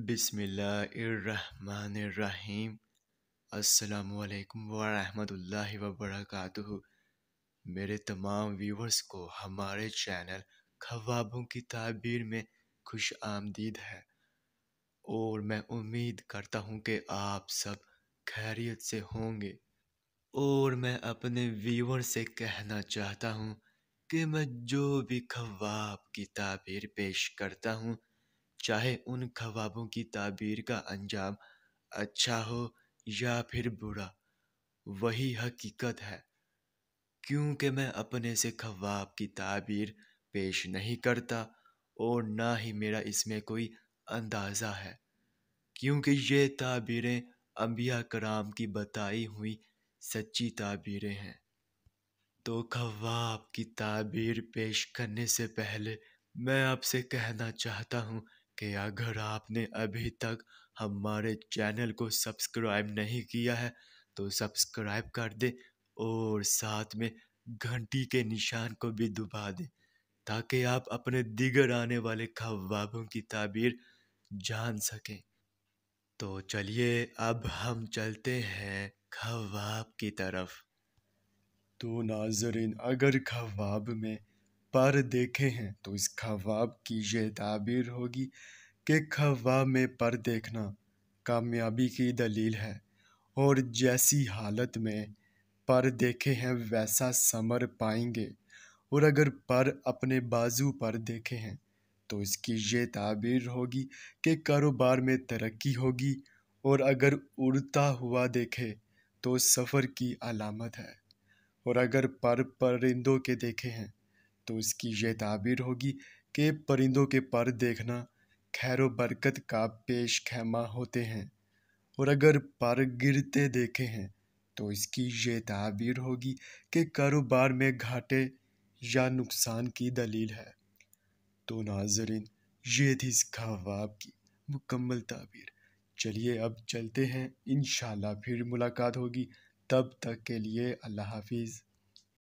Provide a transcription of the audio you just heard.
बिस्मिल्लाहिर्रहमानिर्रहीम। अस्सलामु अलैकुम वरहमतुल्लाहि वबरकातुहू। मेरे तमाम व्यूवर्स को हमारे चैनल ख्वाबों की ताबीर में खुश आमदीद है और मैं उम्मीद करता हूँ कि आप सब खैरियत से होंगे। और मैं अपने व्यूवर से कहना चाहता हूँ कि मैं जो भी ख्वाब की ताबीर पेश करता हूँ, चाहे उन ख्वाबों की ताबीर का अंजाम अच्छा हो या फिर बुरा, वही हकीकत है। क्योंकि मैं अपने से ख्वाब की ताबीर पेश नहीं करता और ना ही मेरा इसमें कोई अंदाज़ा है, क्योंकि ये ताबीरें अंबिया कराम की बताई हुई सच्ची ताबीरें हैं। तो ख्वाब की ताबीर पेश करने से पहले मैं आपसे कहना चाहता हूँ कि अगर आपने अभी तक हमारे चैनल को सब्सक्राइब नहीं किया है तो सब्सक्राइब कर दें और साथ में घंटी के निशान को भी दबा दें, ताकि आप अपने दिगर आने वाले ख्वाबों की ताबीर जान सकें। तो चलिए अब हम चलते हैं ख्वाब की तरफ। तो नाज़रीन, अगर ख्वाब में पर देखे हैं तो इस ख्वाब की ये ताबीर होगी कि ख्वाब में पर देखना कामयाबी की दलील है, और जैसी हालत में पर देखे हैं वैसा समर पाएंगे। और अगर पर अपने बाजू पर देखे हैं तो इसकी ये ताबीर होगी कि कारोबार में तरक्की होगी, और अगर उड़ता हुआ देखे तो सफ़र की अलामत है। और अगर पर परिंदों के देखे हैं तो इसकी ये ताबीर होगी कि परिंदों के पर देखना खैर बरकत का पेश खैमा होते हैं। और अगर पर गिरते देखे हैं तो इसकी ये ताबीर होगी कि कारोबार में घाटे या नुकसान की दलील है। तो नाज़रीन, ये थी इस ख्वाब की मुकम्मल ताबीर। चलिए अब चलते हैं, इंशाल्लाह फिर मुलाकात होगी। तब तक के लिए अल्लाह हाफिज़।